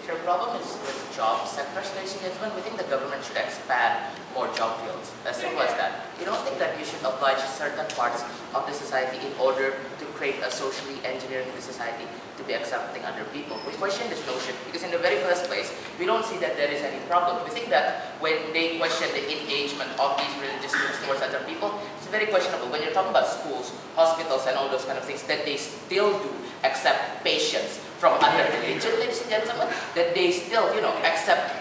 If your problem is with job sectors, ladies and gentlemen, we think the government should expand more job fields. As simple as that. We don't think that you should oblige certain parts of the society in order to create a socially engineering the society to be accepting other people. We question this notion because in the very first place, we don't see that there is any problem. We think that when they question the engagement of these religious groups towards other people, it's very questionable. When you're talking about schools, hospitals, and all those kind of things, that they still do accept patients from other religion, ladies and gentlemen, that they still, accept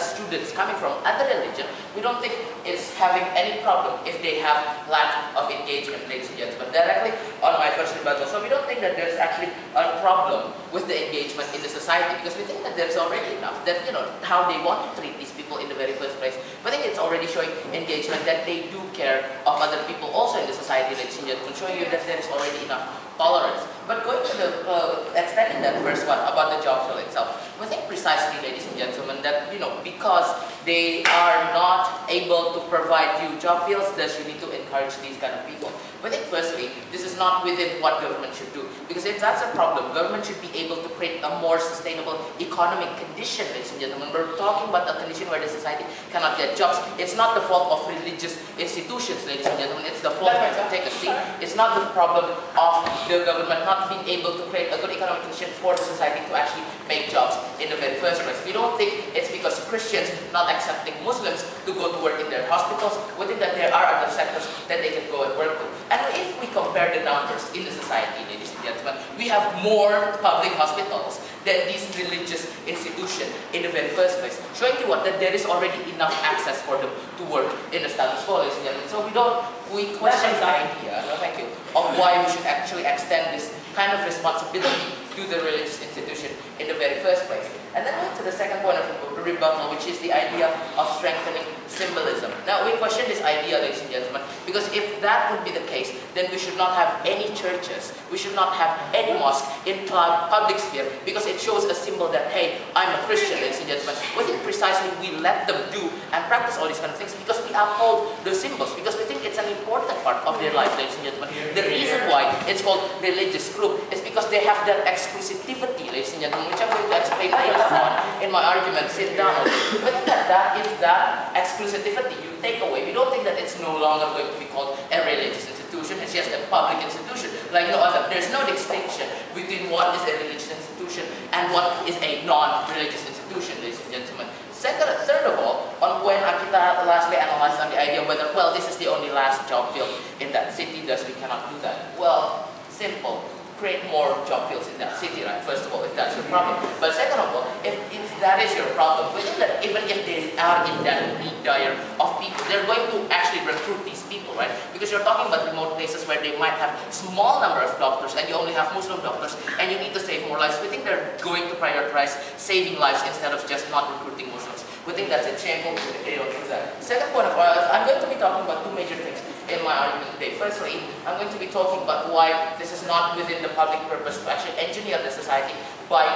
students coming from other religion. We don't think it's having any problem if they have lack of engagement, ladies and gentlemen. Directly on my first rebuttal, so we don't think that there's actually a problem with the engagement in the society because we think that there's already enough that, how they want to treat these people in the very first place. I think it's already showing engagement that they do care of other people also in the society, ladies and gentlemen, showing you that there is already enough tolerance. But going to the, extending that first one about the job field itself, we think precisely, ladies and gentlemen, that, because they are not able to provide you job fields, thus you need to encourage these kind of people. I think firstly, this is not within what government should do. Because if that's a problem, government should be able to create a more sustainable economic condition, ladies and gentlemen. We're talking about a condition where the society cannot get jobs. It's not the fault of religious institutions, ladies and gentlemen. It's the fault of, take a seat. It's not the problem of the government not being able to create a good economic condition for the society to actually make jobs in the very first place. We don't think it's because Christians not accepting Muslims to go to work in their hospitals. We think that there are other sectors that they can go and work with. And if we compare the numbers in the society, ladies and gentlemen, we have more public hospitals than these religious institutions in the very first place, showing you what, that there is already enough access for them to work in the status quo, ladies and gentlemen. So we question the idea, of why we should actually extend this kind of responsibility to the religious institution in the very first place. And then to the second point of rebuttal, which is the idea of strengthening symbolism. Now, we question this idea, ladies and gentlemen, because if that would be the case, then we should not have any churches, we should not have any mosque in public sphere, because it shows a symbol that, hey, I'm a Christian, ladies and gentlemen. We think precisely we let them do and practice all these kind of things because we uphold the symbols, because we think it's an important part of their life, ladies and gentlemen. The reason why it's called religious group is because they have that exclusivity, ladies and gentlemen, which I'm going to explain later on in my argument. Sit down. We think that if that exclusivity you take away, we don't think that it's no longer going to be called a religious institution. It's just a public institution like no other. There's no distinction between what is a religious institution and what is a non-religious institution, ladies and gentlemen. Third of all, on when kita lastly analyzed on the idea whether, well, this is the only last job field in that city, thus we cannot do that. Well, simple. Create more job fields in that city, right? First of all, if that's your problem. But second of all, if that is your problem, we think that even if they are in that need dire of people, they're going to actually recruit these people, right? Because you're talking about remote places where they might have small number of doctors and you only have Muslim doctors and you need to save more lives. We think they're going to prioritize saving lives instead of just not recruiting Muslims. We think that's a shameful if they don't do that. Second point of all, I'm going to be talking about two major things in my argument today. Firstly, I'm going to be talking about why this is not within the public purpose to actually engineer the society by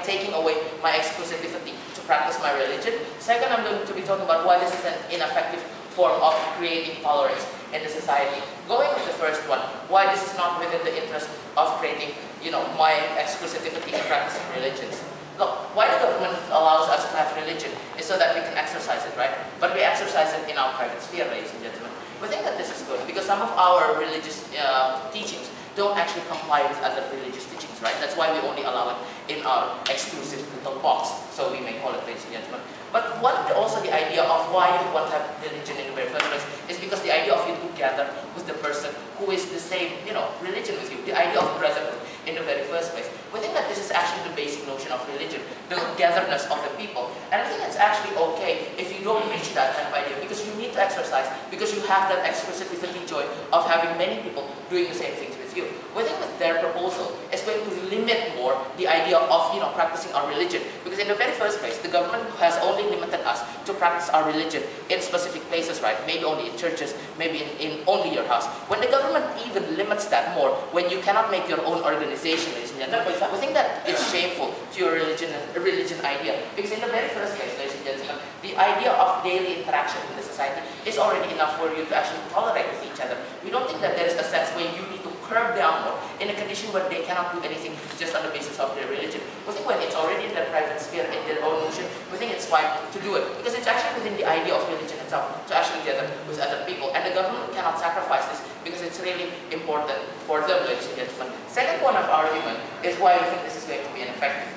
taking away my exclusivity to practice my religion. Second, I'm going to be talking about why this is an ineffective form of creating tolerance in the society. Going with the first one, why this is not within the interest of creating, my exclusivity in practicing religions. Look, why the government allows us to have religion is so that we can exercise it, right? But we exercise it in our private sphere, ladies and gentlemen. We think that this is good because some of our religious teachings don't actually comply with other religious teachings, right? That's why we only allow it in our exclusive little box, so we may call it, ladies and gentlemen. But also the idea of why you want to have religion in the very first place is because the idea of you together with the person who is the same, religion with you, the idea of brotherhood in the very first place. We think that this is actually the basic notion of religion, the togetherness of the people. And I think it's actually okay if you don't reach that kind of idea because you need to exercise, because you have that exclusivity joy of having many people doing the same things with you. We think that their proposal is going to limit more the idea of practicing our religion, because in the very first place, the government has only limited us to practice our religion in specific places, right? Maybe only in churches, maybe in only your house. When the government even limits that more, when you cannot make your own organization, ladies and gentlemen, we think that it's shameful to your religion idea, because in the very first place, ladies and gentlemen, the idea of daily interaction in the society is already enough for you to actually tolerate with each other. We don't think that there is a sense where you need to curb down more in a condition where they cannot do anything just on the basis of their religion. We think when it's already in their private sphere, in their own notion, we think it's fine to do it. Because it's actually within the idea of religion itself to actually gather with other people. And the government cannot sacrifice this because it's really important for them, ladies and gentlemen. Second point of argument is why we think this is going to be ineffective.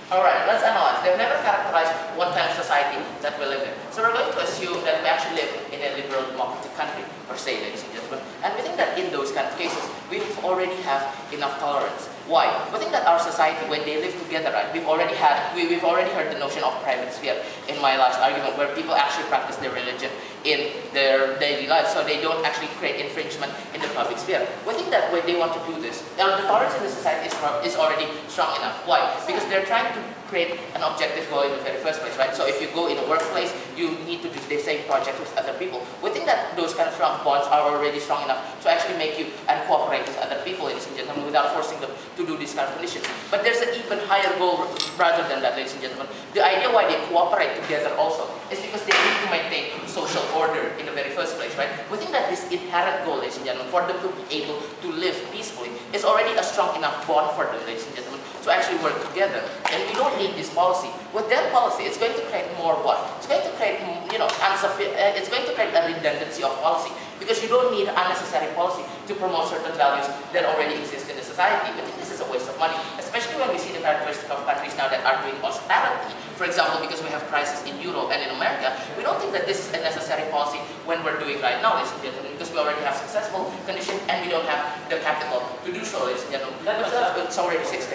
Alright, let's analyze. They've never characterized what kind of society that we live in. So we're going to assume that we actually live in a liberal democratic country, per se, ladies and gentlemen. And we think that in those kind of cases, we already have enough tolerance. Why? We think that our society, when they live together, right, we've already heard the notion of private sphere in my last argument, where people actually practice their religion in their daily lives, so they don't actually create infringement in the public sphere. We think that when they want to do this, the tolerance in the society is already strong enough. Why? Because they're trying to create an objective goal in the very first place, right? So if you go in a workplace, you need to do the same project with other people. We think that those kind of strong bonds are already strong enough to actually make you and cooperate with other people, ladies and gentlemen, without forcing them to do these kind of conditions. But there's an even higher goal rather than that, ladies and gentlemen. The idea why they cooperate together also is because they need to maintain social order in the very first place, right? We think that this inherent goal, ladies and gentlemen, for them to be able to live peacefully is already a strong enough bond for them, ladies and gentlemen, to actually work together. And we don't need this policy. With their policy, it's going to create more what? It's going to create, it's going to create a redundancy of policy, because you don't need unnecessary policy to promote certain values that already exist in the society. I think this is a waste of money, especially when we see the characteristic of countries now that are doing austerity. For example, because we have crisis in Europe and in America, we don't think that this is a necessary policy when we're doing right now, ladies and gentlemen, because we already have successful conditions and we don't have the capital to do so, ladies and gentlemen. It's already 6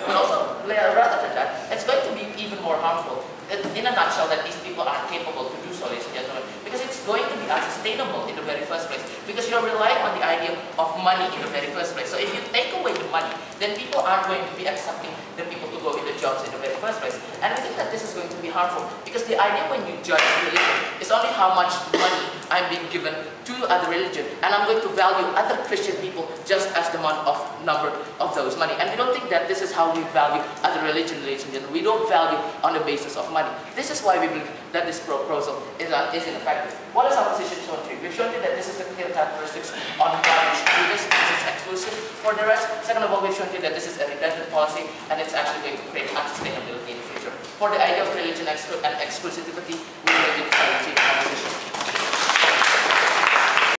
But also, rather than that, it's going to be even more harmful, in a nutshell, that these people aren't capable to do so, ladies and gentlemen, because it's going to be unsustainable in the very first place, because you're relying on the idea of money in the very first place. So if you take away the money, then people aren't going to be accepting the people to go in the jobs in the very first place. And I think that this is going to be harmful, because the idea when you judge religion is only how much money I'm being given to other religion, and I'm going to value other Christian people just as the amount of number of those money. And we don't think that this is how we value other religion, ladies and gentlemen. We don't value on the basis of money. This is why we believe that this proposal is ineffective. What is our position shown to you? We've shown you that this is the clear characteristics on why we should do this. This is exclusive for the rest. Second of all, we've shown you that this is a redundant policy, and it's actually going to create unsustainability in the future. For the idea of religion and exclusivity, we will give our position.